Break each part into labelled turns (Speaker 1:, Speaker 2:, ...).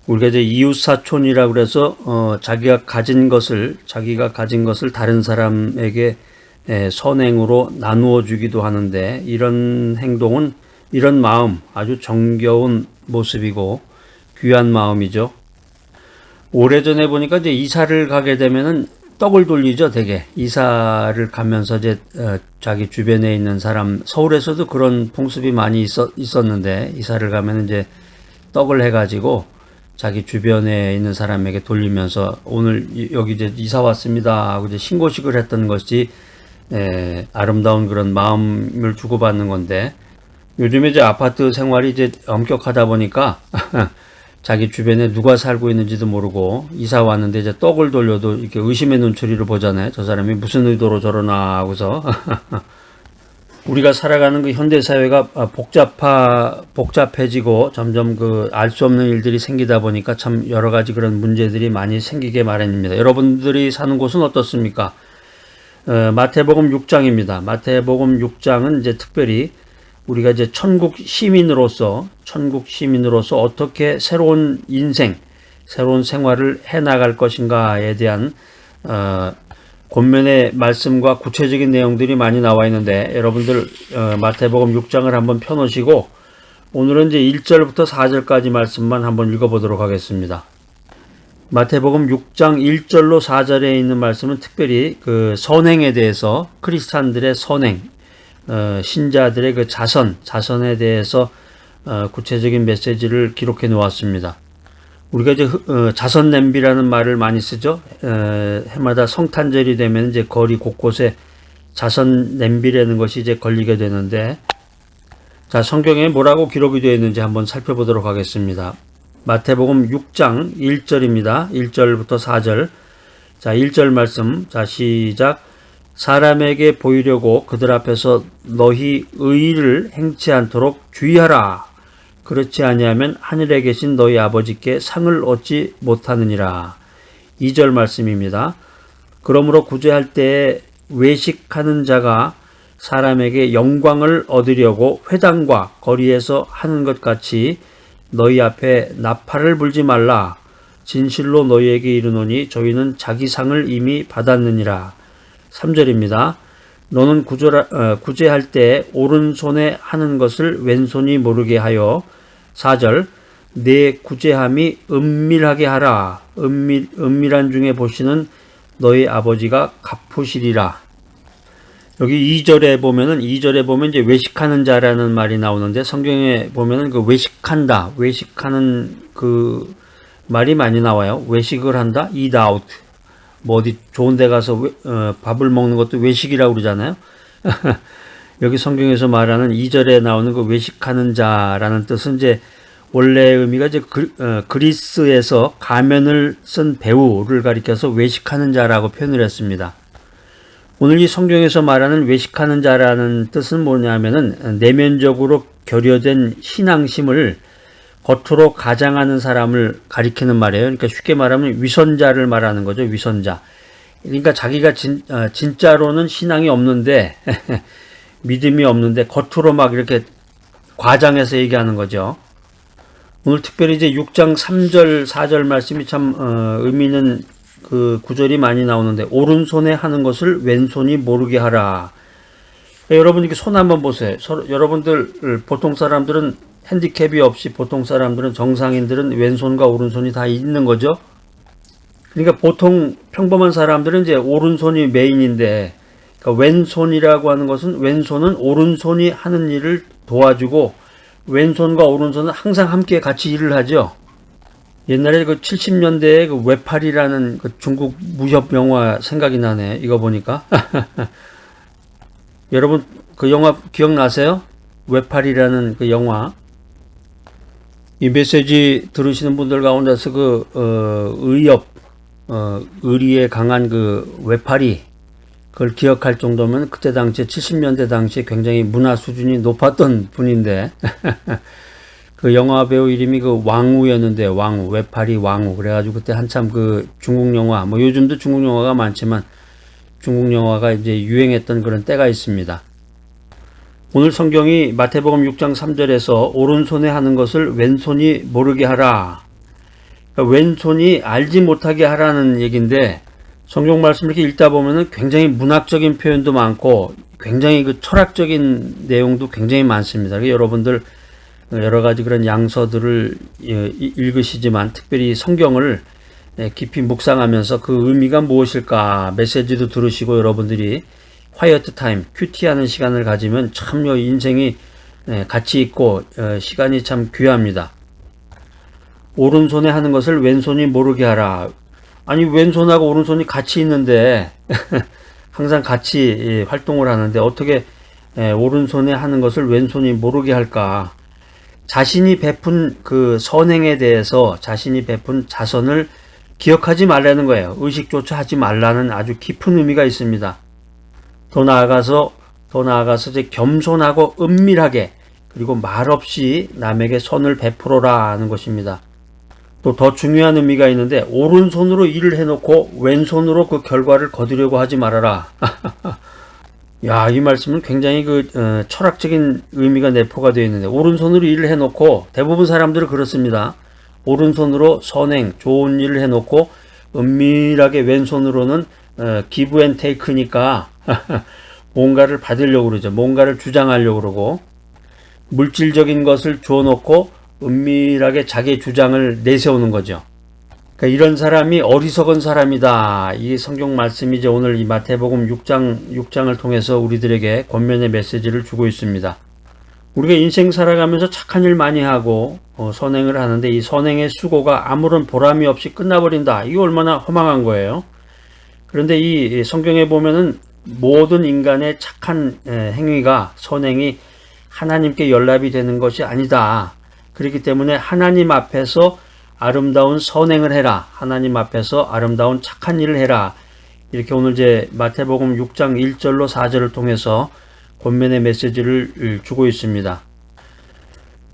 Speaker 1: 우리가 이제 이웃사촌이라 그래서 자기가 가진 것을 다른 사람에게 선행으로 나누어 주기도 하는데, 이런 행동은, 이런 마음 아주 정겨운 모습이고 귀한 마음이죠. 오래전에 보니까 이제 이사를 가게 되면은 떡을 돌리죠. 되게 이사를 가면서 이제 자기 주변에 있는 사람, 서울에서도 그런 풍습이 많이 있었는데, 이사를 가면 이제 떡을 해가지고 자기 주변에 있는 사람에게 돌리면서 오늘 여기 이제 이사 왔습니다 하고 이제 신고식을 했던 것이 아름다운 그런 마음을 주고받는 건데, 요즘에 이제 아파트 생활이 이제 엄격하다 보니까 자기 주변에 누가 살고 있는지도 모르고 이사 왔는데 이제 떡을 돌려도 이렇게 의심의 눈초리로 보잖아요. 저 사람이 무슨 의도로 저러나 하고서. 우리가 살아가는 그 현대 사회가 복잡해지고 점점 그 알 수 없는 일들이 생기다 보니까 참 여러 가지 그런 문제들이 많이 생기게 마련입니다. 여러분들이 사는 곳은 어떻습니까? 마태복음 6장입니다. 마태복음 6장은 이제 특별히 우리가 이제 천국 시민으로서 어떻게 새로운 인생, 새로운 생활을 해 나갈 것인가에 대한 본면의 말씀과 구체적인 내용들이 많이 나와 있는데, 여러분들 마태복음 6장을 한번 펴놓으시고 오늘은 이제 1절부터 4절까지 말씀만 한번 읽어보도록 하겠습니다. 마태복음 6장 1절로 4절에 있는 말씀은 특별히 그 선행에 대해서, 크리스찬들의 선행, 신자들의 그 자선에 대해서 구체적인 메시지를 기록해 놓았습니다. 우리가 이제 자선 냄비라는 말을 많이 쓰죠. 해마다 성탄절이 되면 이제 거리 곳곳에 자선 냄비라는 것이 이제 걸리게 되는데, 자, 성경에 뭐라고 기록이 되어 있는지 한번 살펴보도록 하겠습니다. 마태복음 6장 1절입니다. 1절부터 4절. 자, 1절 말씀. 자, 시작. 사람에게 보이려고 그들 앞에서 너희 의를 행치 않도록 주의하라. 그렇지 아니하면 하늘에 계신 너희 아버지께 상을 얻지 못하느니라. 2절 말씀입니다. 그러므로 구제할 때에 외식하는 자가 사람에게 영광을 얻으려고 회당과 거리에서 하는 것 같이 너희 앞에 나팔을 불지 말라. 진실로 너희에게 이르노니 저희는 자기 상을 이미 받았느니라. 3절입니다. 너는 구제할 때 오른손에 하는 것을 왼손이 모르게 하여. 4절. 내 구제함이 은밀하게 하라. 은밀한 중에 보시는 너희 아버지가 갚으시리라. 여기 2절에 보면 이제 외식하는 자라는 말이 나오는데, 성경에 보면은 그 외식하는 그 말이 많이 나와요. 외식을 한다, eat out. 뭐 어디 좋은 데 가서 밥을 먹는 것도 외식이라고 그러잖아요. 여기 성경에서 말하는 2절에 나오는 그 외식하는 자라는 뜻은 이제 원래 의미가 이제 그리스에서 가면을 쓴 배우를 가리켜서 외식하는 자라고 표현을 했습니다. 오늘 이 성경에서 말하는 외식하는 자라는 뜻은 뭐냐면은 내면적으로 결여된 신앙심을 겉으로 가장하는 사람을 가리키는 말이에요. 그러니까 쉽게 말하면 위선자를 말하는 거죠. 위선자. 그러니까 자기가 진짜로는 신앙이 없는데 믿음이 없는데 겉으로 막 이렇게 과장해서 얘기하는 거죠. 오늘 특별히 이제 6장 3절 4절 말씀이 참 의미 있는 그 구절이 많이 나오는데, 오른손에 하는 것을 왼손이 모르게 하라. 여러분 이렇게 손 한번 보세요. 여러분들 보통 사람들은 핸디캡이 없이, 보통 사람들은, 정상인들은 왼손과 오른손이 다 있는 거죠. 그러니까 보통 평범한 사람들은 이제 오른손이 메인인데, 그러니까 왼손이라고 하는 것은, 왼손은 오른손이 하는 일을 도와주고 왼손과 오른손은 항상 함께 같이 일을 하죠. 옛날에 그 70년대에 그 외팔이라는 그 중국 무협 영화 생각이 나네. 이거 보니까. 여러분 그 영화 기억나세요? 외팔이라는 그 영화. 이 메시지 들으시는 분들 가운데서 그 의리에 강한 그 외팔이, 그걸 기억할 정도면 그때 당시에 70년대 당시에 굉장히 문화 수준이 높았던 분인데 그 영화 배우 이름이 그 왕우였는데, 외팔이 왕우. 그래가지고 그때 한참 그 중국 영화, 뭐 요즘도 중국 영화가 많지만 중국 영화가 이제 유행했던 그런 때가 있습니다. 오늘 성경이 마태복음 6장 3절에서 오른손에 하는 것을 왼손이 모르게 하라. 왼손이 알지 못하게 하라는 얘기인데, 성경 말씀 이렇게 읽다 보면은 굉장히 문학적인 표현도 많고 굉장히 그 철학적인 내용도 굉장히 많습니다. 여러분들 여러 가지 그런 양서들을 읽으시지만 특별히 성경을 깊이 묵상하면서 그 의미가 무엇일까 메시지도 들으시고 여러분들이 화이어트 타임, 큐티하는 시간을 가지면 참요 인생이 가치 있고 시간이 참 귀합니다. 오른손에 하는 것을 왼손이 모르게 하라. 아니 왼손하고 오른손이 같이 있는데 항상 같이 활동을 하는데 어떻게 오른손에 하는 것을 왼손이 모르게 할까? 자신이 베푼 그 선행에 대해서 자신이 베푼 자선을 기억하지 말라는 거예요. 의식조차 하지 말라는 아주 깊은 의미가 있습니다. 더 나아가서 이제 겸손하고 은밀하게 그리고 말없이 남에게 선을 베풀어라 하는 것입니다. 또 더 중요한 의미가 있는데 오른손으로 일을 해놓고 왼손으로 그 결과를 거두려고 하지 말아라. 야, 이 말씀은 굉장히 철학적인 의미가 내포가 되어 있는데 오른손으로 일을 해놓고 대부분 사람들은 그렇습니다. 오른손으로 선행, 좋은 일을 해놓고 은밀하게 왼손으로는 기브 앤 테이크니까 뭔가를 받으려고 그러죠. 뭔가를 주장하려고 그러고 물질적인 것을 주어놓고 은밀하게 자기의 주장을 내세우는 거죠. 그러니까 이런 사람이 어리석은 사람이다. 이 성경 말씀이 이제 오늘 이 마태복음 6장을 통해서 우리들에게 권면의 메시지를 주고 있습니다. 우리가 인생 살아가면서 착한 일 많이 하고 선행을 하는데 이 선행의 수고가 아무런 보람이 없이 끝나버린다. 이거 얼마나 허망한 거예요. 그런데 이 성경에 보면은 모든 인간의 착한 행위가 선행이 하나님께 연락이 되는 것이 아니다. 그렇기 때문에 하나님 앞에서 아름다운 선행을 해라. 하나님 앞에서 아름다운 착한 일을 해라. 이렇게 오늘 이제 마태복음 6장 1절로 4절을 통해서 권면의 메시지를 주고 있습니다.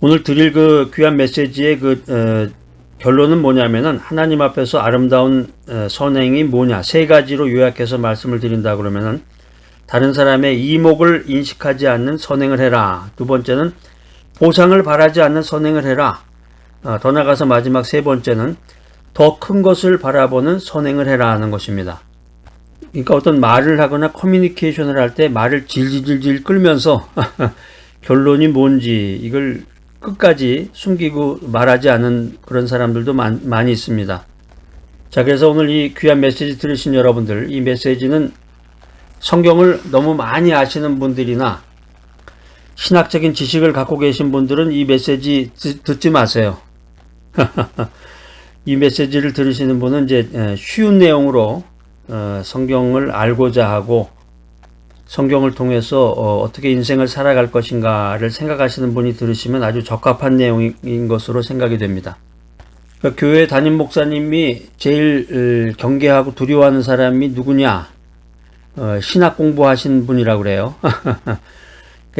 Speaker 1: 오늘 드릴 그 귀한 메시지의 결론은 뭐냐면은 하나님 앞에서 아름다운 선행이 뭐냐. 세 가지로 요약해서 말씀을 드린다 그러면은 다른 사람의 이목을 인식하지 않는 선행을 해라. 두 번째는 보상을 바라지 않는 선행을 해라. 더 나아가서 마지막 세 번째는 더 큰 것을 바라보는 선행을 해라 하는 것입니다. 그러니까 어떤 말을 하거나 커뮤니케이션을 할 때 말을 질질질 끌면서 결론이 뭔지 이걸 끝까지 숨기고 말하지 않는 그런 사람들도 많이 있습니다. 자, 그래서 오늘 이 귀한 메시지 들으신 여러분들, 이 메시지는 성경을 너무 많이 아시는 분들이나 신학적인 지식을 갖고 계신 분들은 이 메시지 듣지 마세요. 이 메시지를 들으시는 분은 이제 쉬운 내용으로 성경을 알고자 하고 성경을 통해서 어떻게 인생을 살아갈 것인가를 생각하시는 분이 들으시면 아주 적합한 내용인 것으로 생각이 됩니다. 그러니까 교회 담임 목사님이 제일 경계하고 두려워하는 사람이 누구냐? 신학 공부하신 분이라고 그래요.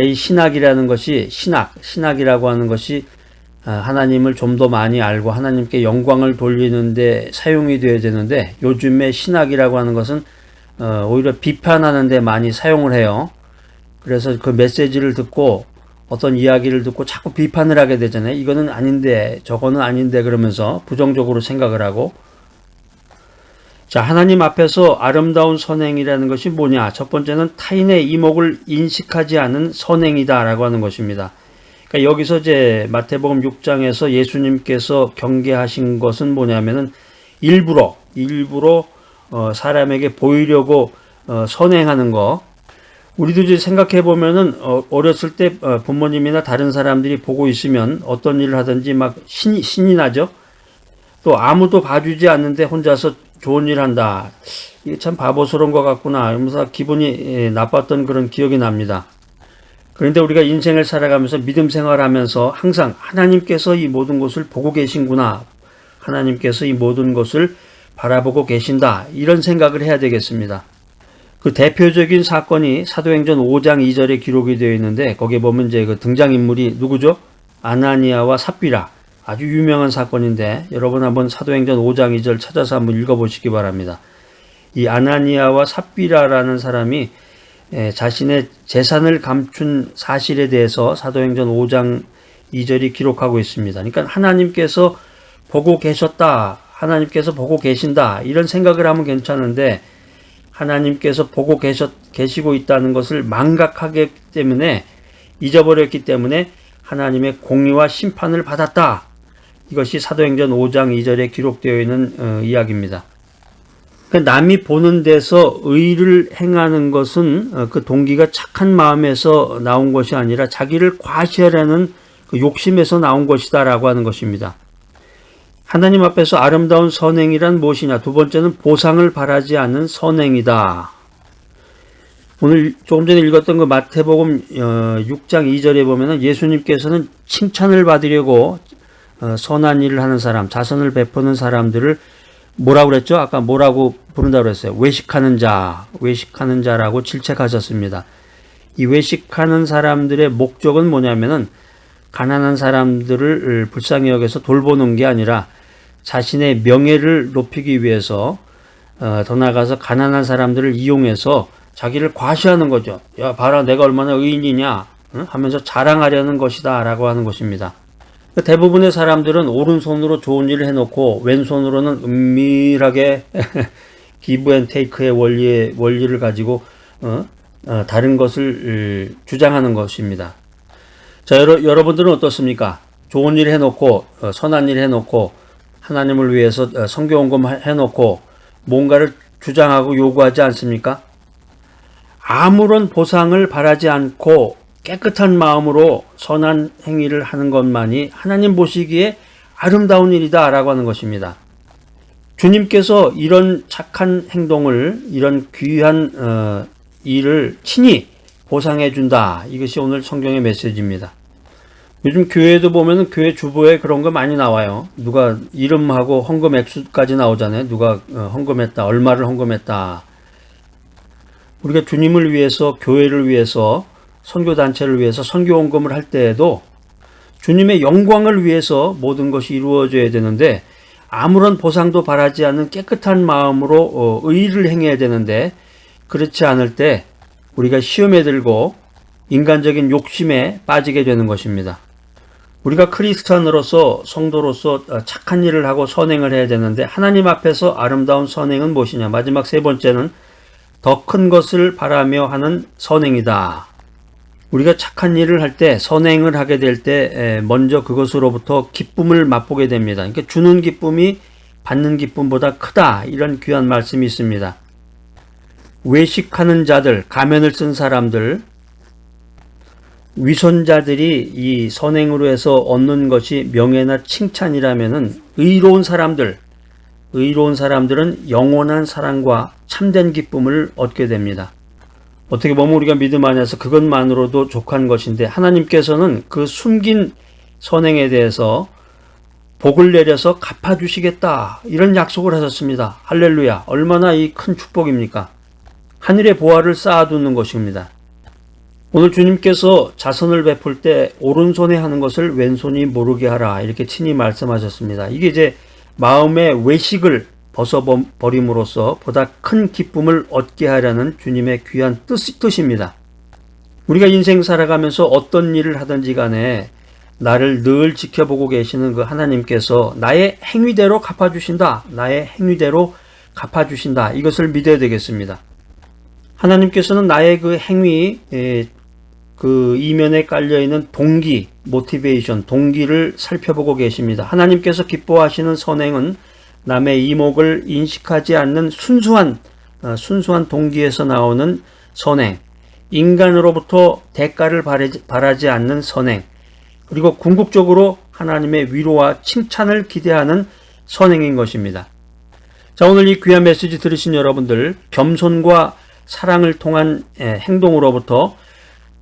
Speaker 1: 이 신학이라는 것이 신학이라고 하는 것이 하나님을 좀 더 많이 알고 하나님께 영광을 돌리는데 사용이 되어야 되는데 요즘에 신학이라고 하는 것은 오히려 비판하는 데 많이 사용을 해요. 그래서 그 메시지를 듣고 어떤 이야기를 듣고 자꾸 비판을 하게 되잖아요. 이거는 아닌데 저거는 아닌데 그러면서 부정적으로 생각을 하고 자, 하나님 앞에서 아름다운 선행이라는 것이 뭐냐? 첫 번째는 타인의 이목을 인식하지 않은 선행이다라고 하는 것입니다. 그러니까 여기서 이제 마태복음 6장에서 예수님께서 경계하신 것은 뭐냐면은 일부러 사람에게 보이려고 선행하는 거. 우리도 이제 생각해 보면은 어렸을 때 부모님이나 다른 사람들이 보고 있으면 어떤 일을 하든지 막 신이 나죠. 또 아무도 봐주지 않는데 혼자서 좋은 일 한다. 이게 참 바보스러운 것 같구나. 이러면서 기분이 나빴던 그런 기억이 납니다. 그런데 우리가 인생을 살아가면서 믿음 생활하면서 항상 하나님께서 이 모든 것을 보고 계신구나. 하나님께서 이 모든 것을 바라보고 계신다. 이런 생각을 해야 되겠습니다. 그 대표적인 사건이 사도행전 5장 2절에 기록이 되어 있는데 거기에 보면 이제 그 등장인물이 누구죠? 아나니아와 삽비라. 아주 유명한 사건인데 여러분 한번 사도행전 5장 2절 찾아서 한번 읽어보시기 바랍니다. 이 아나니아와 삽비라라는 사람이 자신의 재산을 감춘 사실에 대해서 사도행전 5장 2절이 기록하고 있습니다. 그러니까 하나님께서 보고 계셨다, 하나님께서 보고 계신다, 이런 생각을 하면 괜찮은데 하나님께서 보고 계시고 있다는 것을 망각하기 때문에, 잊어버렸기 때문에 하나님의 공의와 심판을 받았다. 이것이 사도행전 5장 2절에 기록되어 있는 이야기입니다. 남이 보는 데서 의를 행하는 것은 그 동기가 착한 마음에서 나온 것이 아니라 자기를 과시하려는 그 욕심에서 나온 것이다 라고 하는 것입니다. 하나님 앞에서 아름다운 선행이란 무엇이냐? 두 번째는 보상을 바라지 않는 선행이다. 오늘 조금 전에 읽었던 그 마태복음 6장 2절에 보면은 예수님께서는 칭찬을 받으려고 선한 일을 하는 사람, 자선을 베푸는 사람들을 뭐라고 그랬죠? 아까 뭐라고 부른다고 그랬어요? 외식하는 자라고 질책하셨습니다. 이 외식하는 사람들의 목적은 뭐냐면은 가난한 사람들을 불쌍히 여겨서 돌보는 게 아니라 자신의 명예를 높이기 위해서 더 나아가서 가난한 사람들을 이용해서 자기를 과시하는 거죠. 야, 봐라, 내가 얼마나 의인이냐 하면서 자랑하려는 것이다 라고 하는 것입니다. 대부분의 사람들은 오른손으로 좋은 일을 해놓고 왼손으로는 은밀하게 기브 앤 테이크의 원리를 가지고 다른 것을 주장하는 것입니다. 자, 여러분들은 어떻습니까? 좋은 일 해놓고 선한 일 해놓고 하나님을 위해서 선교원금 해놓고 뭔가를 주장하고 요구하지 않습니까? 아무런 보상을 바라지 않고 깨끗한 마음으로 선한 행위를 하는 것만이 하나님 보시기에 아름다운 일이다 라고 하는 것입니다. 주님께서 이런 착한 행동을, 이런 귀한 일을 친히 보상해 준다. 이것이 오늘 성경의 메시지입니다. 요즘 교회도 보면 교회 주보에 그런 거 많이 나와요. 누가 이름하고 헌금 액수까지 나오잖아요. 누가 헌금했다, 얼마를 헌금했다. 우리가 주님을 위해서, 교회를 위해서, 선교단체를 위해서 선교원금을 할 때에도 주님의 영광을 위해서 모든 것이 이루어져야 되는데 아무런 보상도 바라지 않는 깨끗한 마음으로 의를 행해야 되는데, 그렇지 않을 때 우리가 시험에 들고 인간적인 욕심에 빠지게 되는 것입니다. 우리가 크리스찬으로서, 성도로서 착한 일을 하고 선행을 해야 되는데 하나님 앞에서 아름다운 선행은 무엇이냐? 마지막 세 번째는 더 큰 것을 바라며 하는 선행이다. 우리가 착한 일을 할 때, 선행을 하게 될 때 먼저 그것으로부터 기쁨을 맛보게 됩니다. 그러니까 주는 기쁨이 받는 기쁨보다 크다, 이런 귀한 말씀이 있습니다. 외식하는 자들, 가면을 쓴 사람들, 위선자들이 이 선행으로 해서 얻는 것이 명예나 칭찬이라면은 의로운 사람들은 영원한 사랑과 참된 기쁨을 얻게 됩니다. 어떻게 보면 우리가 믿음 안에서 그것만으로도 족한 것인데 하나님께서는 그 숨긴 선행에 대해서 복을 내려서 갚아주시겠다, 이런 약속을 하셨습니다. 할렐루야. 얼마나 이 큰 축복입니까? 하늘의 보화를 쌓아두는 것입니다. 오늘 주님께서 자선을 베풀 때 오른손에 하는 것을 왼손이 모르게 하라, 이렇게 친히 말씀하셨습니다. 이게 이제 마음의 외식을 벗어버림으로써 보다 큰 기쁨을 얻게 하려는 주님의 귀한 뜻입니다. 우리가 인생 살아가면서 어떤 일을 하든지 간에 나를 늘 지켜보고 계시는 그 하나님께서 나의 행위대로 갚아주신다. 이것을 믿어야 되겠습니다. 하나님께서는 나의 그 행위, 그 이면에 깔려있는 동기, 모티베이션, 동기를 살펴보고 계십니다. 하나님께서 기뻐하시는 선행은 남의 이목을 인식하지 않는 순수한 동기에서 나오는 선행, 인간으로부터 대가를 바라지 않는 선행, 그리고 궁극적으로 하나님의 위로와 칭찬을 기대하는 선행인 것입니다. 자, 오늘 이 귀한 메시지 들으신 여러분들, 겸손과 사랑을 통한 행동으로부터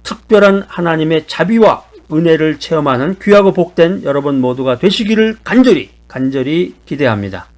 Speaker 1: 특별한 하나님의 자비와 은혜를 체험하는 귀하고 복된 여러분 모두가 되시기를 간절히 기대합니다.